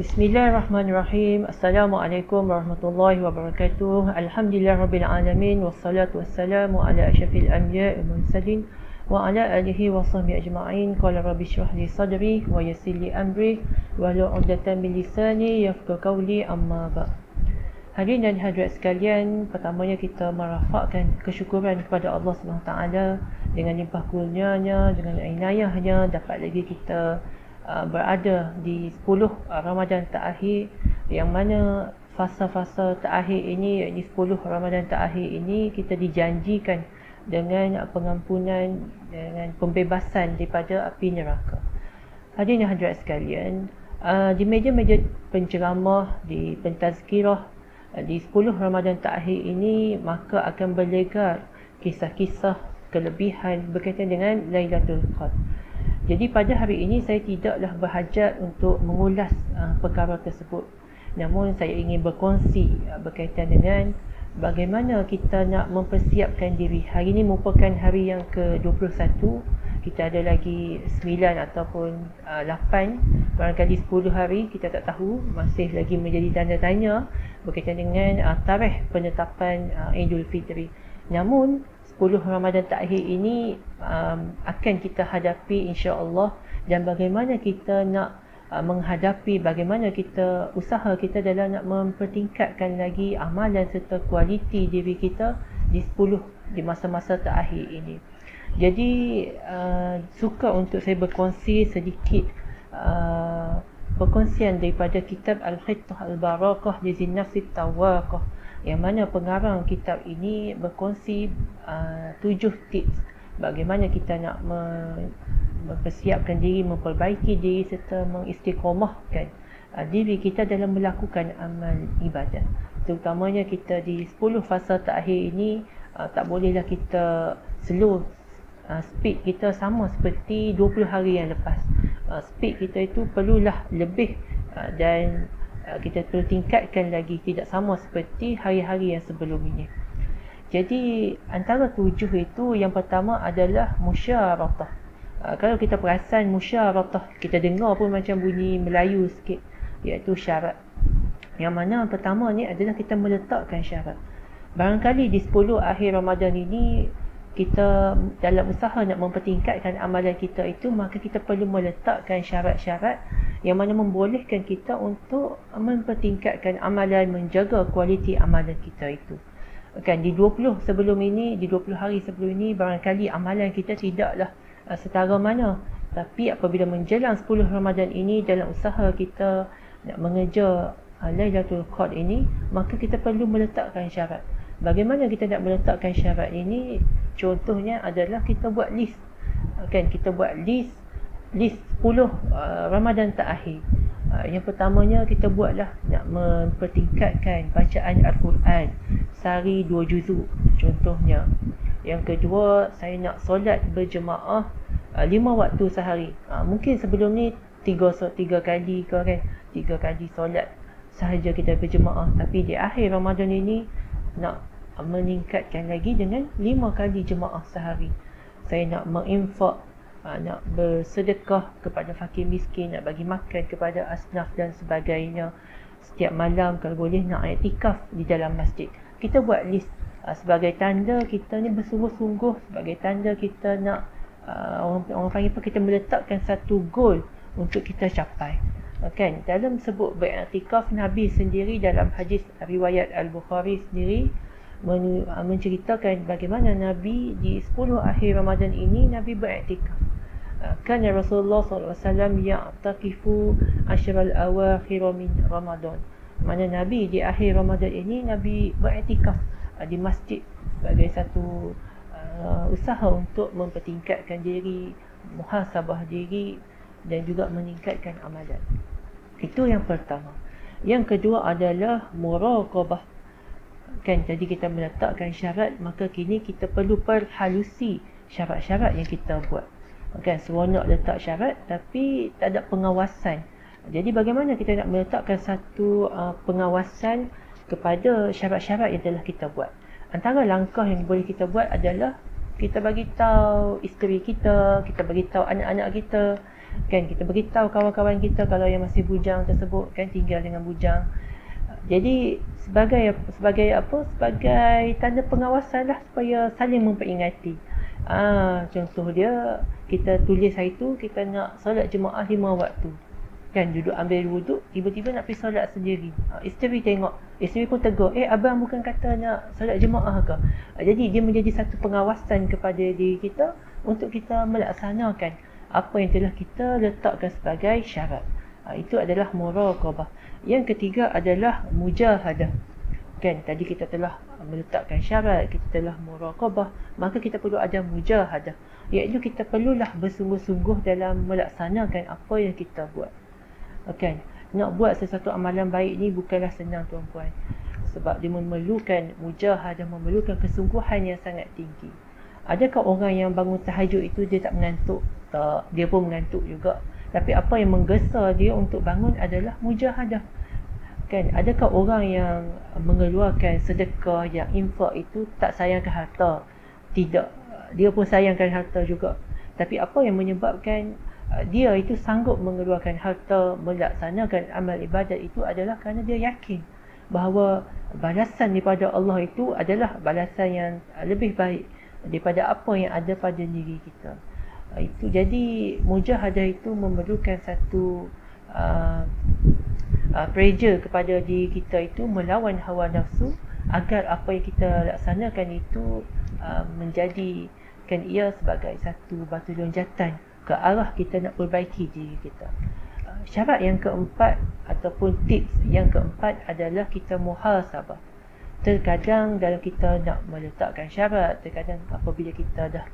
Bismillahirrahmanirrahim. Assalamualaikum warahmatullahi wabarakatuh. Alhamdulillahirrabbilalamin. Wassalatu wassalamu ala asyrafil anbiya'i wal mursalin wa ala alihi wa sahbihi ajma'in. Qala rabbi shrah li sadri wa yassir li amri wahlul 'uqdatam min lisani yafqahu qawli, amma ba'd. Hadirin dan hadirat sekalian, pertamanya kita merafakkan kesyukuran kepada Allah SWT dengan limpah kurnianya, dengan inayahnya dapat lagi kita berada di 10 Ramadan terakhir, yang mana fasa-fasa terakhir ini, iaitu 10 Ramadan terakhir ini, kita dijanjikan dengan pengampunan, dengan pembebasan daripada api neraka. Hadirin dan hadirat sekalian, di meja-meja penceramah, di pentazkirah, di 10 Ramadan terakhir ini, maka akan berlegar kisah-kisah kelebihan berkaitan dengan Lailatul Qadar. Jadi pada hari ini saya tidaklah berhajat untuk mengulas perkara tersebut. Namun saya ingin berkongsi berkaitan dengan bagaimana kita nak mempersiapkan diri. Hari ini merupakan hari yang ke-21. Kita ada lagi 9 ataupun 8. Barangkali 10 hari, kita tak tahu. Masih lagi menjadi tanda tanya berkaitan dengan tarikh penetapan Idul Fitri. Namun 10 Ramadan terakhir ini akan kita hadapi insya-Allah, dan bagaimana kita nak menghadapi, bagaimana kita usaha kita dalam nak mempertingkatkan lagi amalan serta kualiti diri kita di masa-masa terakhir ini. Jadi suka untuk saya berkongsi sedikit perkongsian daripada kitab Al-Khittah Al-Barakah li Zinnafsi Tawaqah, yang mana pengarang kitab ini berkongsi 7 tips bagaimana kita nak mempersiapkan diri, memperbaiki diri serta mengistiqomahkan diri kita dalam melakukan amal ibadat. Terutamanya kita di 10 fasa terakhir ini, tak bolehlah kita slow. Speed kita sama seperti 20 hari yang lepas. Speed kita itu perlulah lebih, dan kita perlu tingkatkan lagi, tidak sama seperti hari-hari yang sebelum ini. Jadi antara 7 itu, yang pertama adalah musyaratah. Kalau kita perasan musyaratah, kita dengar pun macam bunyi Melayu sikit, iaitu syarat. Yang mana pertama ni adalah kita meletakkan syarat. Barangkali di 10 akhir Ramadan ini, kita dalam usaha nak mempertingkatkan amalan kita itu, maka kita perlu meletakkan syarat-syarat yang mana membolehkan kita untuk mempertingkatkan amalan, menjaga kualiti amalan kita itu. Kan di 20 sebelum ini, di 20 hari sebelum ini, barangkali amalan kita tidaklah setara mana. Tapi apabila menjelang 10 Ramadan ini, dalam usaha kita nak mengejar Lailatul Qadar ini, maka kita perlu meletakkan syarat. Bagaimana kita nak meletakkan syarat ini? Contohnya adalah kita buat list. Kan, kita buat list 10 Ramadan terakhir. Yang pertamanya kita buatlah nak mempertingkatkan bacaan Al-Quran sehari 2 juzuk contohnya. Yang kedua, saya nak solat berjemaah 5 waktu sehari. Mungkin sebelum ni 3 kali ke kan, 3 kali solat sahaja kita berjemaah, tapi di akhir Ramadan ini nak meningkatkan lagi dengan 5 kali jemaah sehari. Saya nak menginfak, nak bersedekah kepada fakir miskin, nak bagi makan kepada asnaf dan sebagainya. Setiap malam kalau boleh nak iktikaf di dalam masjid. Kita buat list sebagai tanda kita ni bersungguh-sungguh, sebagai tanda kita nak orang panggil apa, kita meletakkan satu goal untuk kita capai. Kan, dalam sebut beriktikaf, Nabi sendiri dalam hadis riwayat Al-Bukhari sendiri menceritakan bagaimana Nabi di 10 akhir Ramadan ini Nabi beriktikaf. Kan Rasulullah SAW ya'takifu ashral awakhir min Ramadan. Mana Nabi di akhir Ramadan ini Nabi beriktikaf di masjid sebagai satu usaha untuk mempertingkatkan diri, muhasabah diri, dan juga meningkatkan amalan. Itu yang pertama. Yang kedua adalah muraqabah. Kan, jadi kita meletakkan syarat, maka kini kita perlu perhalusi syarat-syarat yang kita buat. Kan, seronok letak syarat tapi tak ada pengawasan. Jadi bagaimana kita nak meletakkan satu pengawasan kepada syarat-syarat yang telah kita buat? Antara langkah yang boleh kita buat adalah kita bagi tahu isteri kita, kita bagi tahu anak-anak kita Kan kita beritahu kawan-kawan kita kalau yang masih bujang tersebut kan tinggal dengan bujang. Jadi sebagai apa? Sebagai tanda pengawasan lah supaya saling memperingati. Contoh dia, kita tulis hari tu kita nak solat jemaah 5 waktu. Kan duduk ambil wuduk, tiba-tiba nak pergi solat sendiri. Isteri tengok, isteri pun tegur, abang bukan kata nak solat jemaah ke? Jadi dia menjadi satu pengawasan kepada diri kita untuk kita melaksanakan apa yang telah kita letakkan sebagai syarat. Itu adalah muraqabah. Yang ketiga adalah mujahadah. Kan tadi kita telah meletakkan syarat, kita telah muraqabah, maka kita perlu ada mujahadah, iaitu kita perlulah bersungguh-sungguh dalam melaksanakan apa yang kita buat. Kan, nak buat sesuatu amalan baik ni bukanlah senang tuan-puan, sebab dia memerlukan mujahadah, memerlukan kesungguhan yang sangat tinggi. Adakah orang yang bangun tahajud itu dia tak mengantuk? Tak, dia pun mengantuk juga. Tapi apa yang menggesa dia untuk bangun adalah mujahadah. Kan, adakah orang yang mengeluarkan sedekah, yang infak itu tak sayangkan harta? Tidak, dia pun sayangkan harta juga. Tapi apa yang menyebabkan dia itu sanggup mengeluarkan harta, melaksanakan amal ibadat itu adalah kerana dia yakin bahawa balasan daripada Allah itu adalah balasan yang lebih baik daripada apa yang ada pada diri kita. Itu jadi mujahadah itu memerlukan satu pressure kepada diri kita itu melawan hawa nafsu agar apa yang kita laksanakan itu menjadikan ia sebagai satu batu loncatan ke arah kita nak perbaiki diri kita. Syarat yang keempat ataupun tips yang keempat adalah kita muhasabah. Terkadang dalam kita nak meletakkan syarat, terkadang apabila kita dah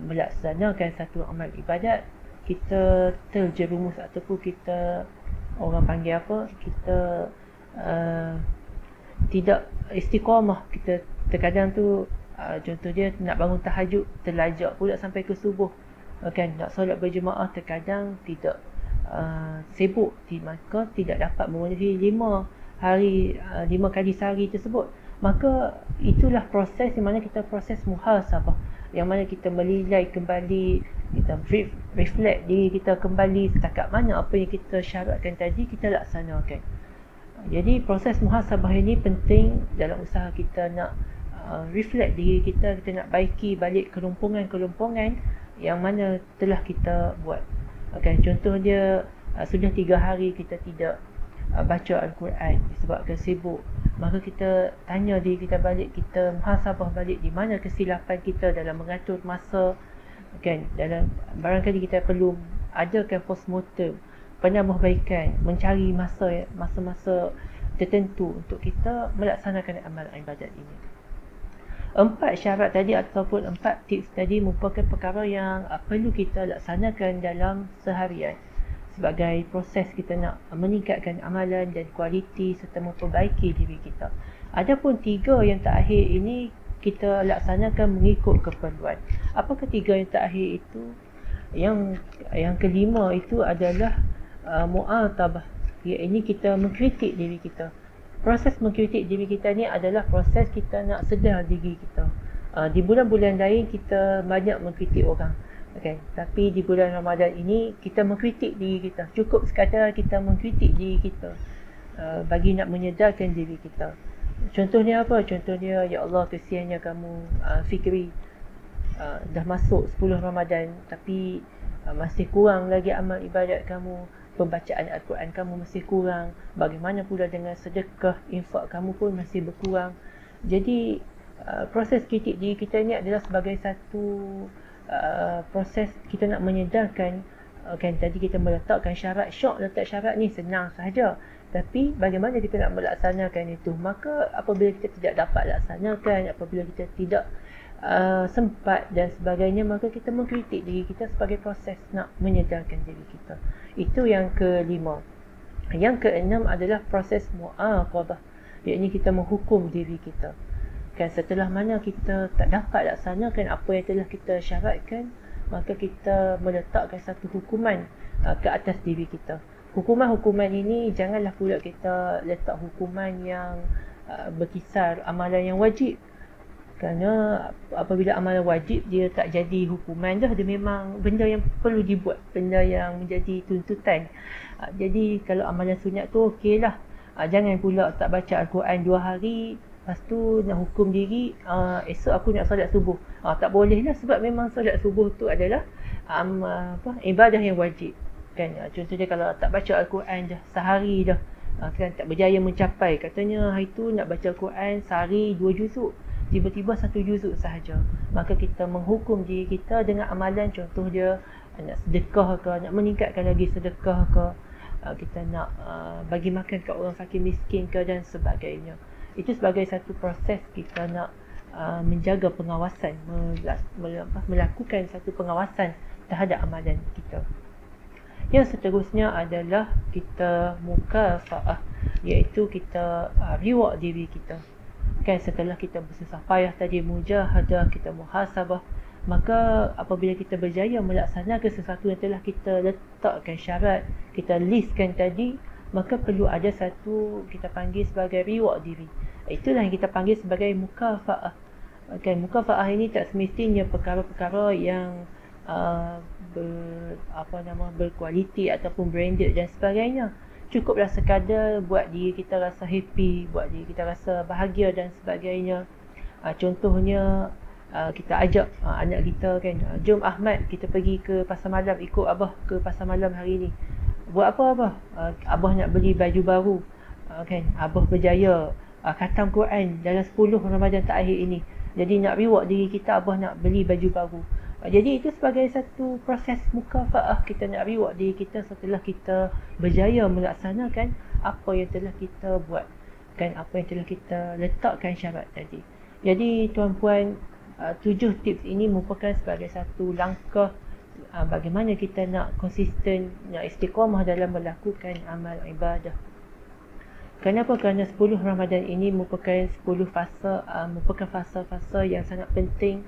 melaksanakan satu amal ibadat, kita terjerumus ataupun kita, orang panggil apa, kita tidak istiqamah. Kita terkadang tu contoh dia nak bangun tahajud, terlajak pula sampai ke subuh. Kan, nak solat berjemaah terkadang tidak sibuk, maka tidak dapat memenuhi 5 kali sehari tersebut. Maka itulah proses di mana kita proses muhasabah, yang mana kita menilai kembali, kita reflect diri kita kembali setakat mana apa yang kita syaratkan tadi kita laksanakan. Jadi proses muhasabah ini penting dalam usaha kita nak reflect diri kita, kita nak baiki balik kelumpungan-kelumpungan yang mana telah kita buat. Okay, contoh dia sudah 3 hari kita tidak baca Al-Quran disebabkan sibuk, maka kita tanya diri kita balik, kita muhasabah balik di mana kesilapan kita dalam mengatur masa. Kan, dalam barangkali kita perlu adakan postmortem, penambahbaikan, mencari masa-masa tertentu untuk kita melaksanakan amal ibadat ini. 4 syarat tadi ataupun 4 tips tadi merupakan perkara yang perlu kita laksanakan dalam seharian sebagai proses kita nak meningkatkan amalan dan kualiti serta memperbaiki diri kita. Adapun 3 yang terakhir ini kita laksanakan mengikut keperluan. Apa ketiga yang terakhir itu? Yang kelima itu adalah mu'atabah, iaitu kita mengkritik diri kita. Proses mengkritik diri kita ni adalah proses kita nak sedar diri kita. Di bulan-bulan lain kita banyak mengkritik orang, okay. Tapi di bulan Ramadan ini kita mengkritik diri kita. Cukup sekadar kita mengkritik diri kita bagi nak menyedarkan diri kita. Contohnya apa? Contohnya, ya Allah, kesiannya kamu Fikri, dah masuk 10 Ramadan tapi masih kurang lagi amal ibadat kamu, pembacaan Al-Quran kamu masih kurang, bagaimana pula dengan sedekah, infak kamu pun masih berkurang. Jadi proses kritik diri kita ni adalah sebagai satu proses kita nak menyedarkan. Kan tadi kita meletakkan syarat, syok letak syarat ni senang sahaja, tapi bagaimana kita nak melaksanakan itu. Maka apabila kita tidak dapat laksanakan, apabila kita tidak sempat dan sebagainya, maka kita mengkritik diri kita sebagai proses nak menyedarkan diri kita. Itu yang kelima. Yang keenam adalah proses mu'aqabah, iaitu kita menghukum diri kita. Kan setelah mana kita tak dapat laksanakan apa yang telah kita syaratkan, maka kita meletakkan satu hukuman ke atas diri kita. Hukuman-hukuman ini janganlah pula kita letak hukuman yang berkisar amalan yang wajib. Kerana apabila amalan wajib dia tak jadi hukuman dah, dia memang benda yang perlu dibuat, benda yang menjadi tuntutan. Jadi kalau amalan sunat tu okey lah. Jangan pula tak baca Al-Quran 2 hari, lepas tu nak hukum diri, esok aku nak solat subuh. Tak boleh lah, sebab memang solat subuh tu adalah ibadah yang wajib. Kan? Contohnya kalau tak baca Al-Quran dah sehari dah, kan tak berjaya mencapai, katanya hari tu nak baca Al-Quran sehari 2 juzuk, tiba-tiba 1 juzuk sahaja, maka kita menghukum diri kita dengan amalan, contoh dia nak sedekah ke, nak meningkatkan lagi sedekah ke, kita nak bagi makan kat orang fakir miskin ke dan sebagainya. Itu sebagai satu proses kita nak menjaga pengawasan, melakukan satu pengawasan terhadap amalan kita. Yang seterusnya adalah kita mukafa'ah, iaitu kita reward diri kita. Kan setelah kita bersusah payah tadi, mujahadah, kita muhasabah, maka apabila kita berjaya melaksanakan sesuatu yang telah kita letakkan syarat, kita listkan tadi, maka perlu ada satu kita panggil sebagai reward diri. Itulah yang kita panggil sebagai mukafa'ah. Kan, mukafa'ah ini tak semestinya perkara-perkara yang berkualiti ataupun branded dan sebagainya. Cukuplah sekadar buat diri kita rasa happy, buat diri kita rasa bahagia dan sebagainya. Contohnya kita ajak anak kita, kan, jom Ahmad kita pergi ke pasar malam, ikut abah ke pasar malam hari ni. Buat apa abah? Abah nak beli baju baru. Kan, abah berjaya khatam Quran dalam 10 Ramadan terakhir ini. Jadi nak reward diri kita, abah nak beli baju baru. Jadi itu sebagai satu proses mukafa'ah, kita nak reward diri kita setelah kita berjaya melaksanakan apa yang telah kita buat, kan, apa yang telah kita letakkan syarat tadi. Jadi tuan-puan, 7 tips ini merupakan sebagai satu langkah bagaimana kita nak konsisten, nak istiqamah dalam melakukan amal ibadah. Kenapa? Kerana 10 Ramadan ini merupakan 10 fasa, merupakan fasa-fasa yang sangat penting,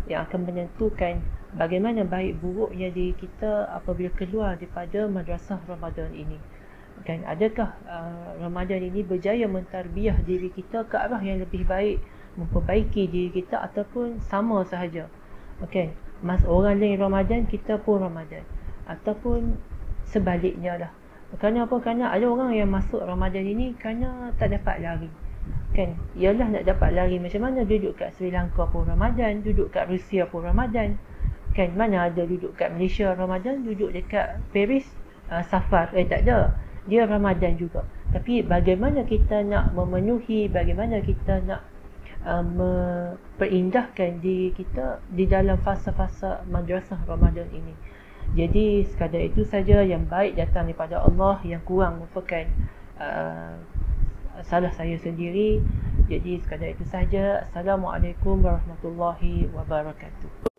yang akan menentukan bagaimana baik buruknya diri kita apabila keluar daripada madrasah Ramadan ini. Kan, adakah Ramadan ini berjaya mentarbiah diri kita ke arah yang lebih baik, memperbaiki diri kita, ataupun sama sahaja. Okay, orang lain Ramadan, kita pun Ramadan, ataupun sebaliknya lah. Kerana apa? Kerana ada orang yang masuk Ramadan ini kerana tak dapat lari. Kan, ialah nak dapat lari macam mana, duduk kat Sri Lanka pun Ramadan, duduk kat Rusia pun Ramadan. Kan, mana ada duduk kat Malaysia Ramadan, duduk dekat Paris safar, tak ada, dia Ramadan juga. Tapi bagaimana kita nak memenuhi, bagaimana kita nak memperindahkan diri kita di dalam fasa-fasa madrasah Ramadan ini. Jadi sekadar itu saja, yang baik datang daripada Allah, yang kurang merupakan salah saya sendiri. Jadi sekadar itu saja. Assalamualaikum warahmatullahi wabarakatuh.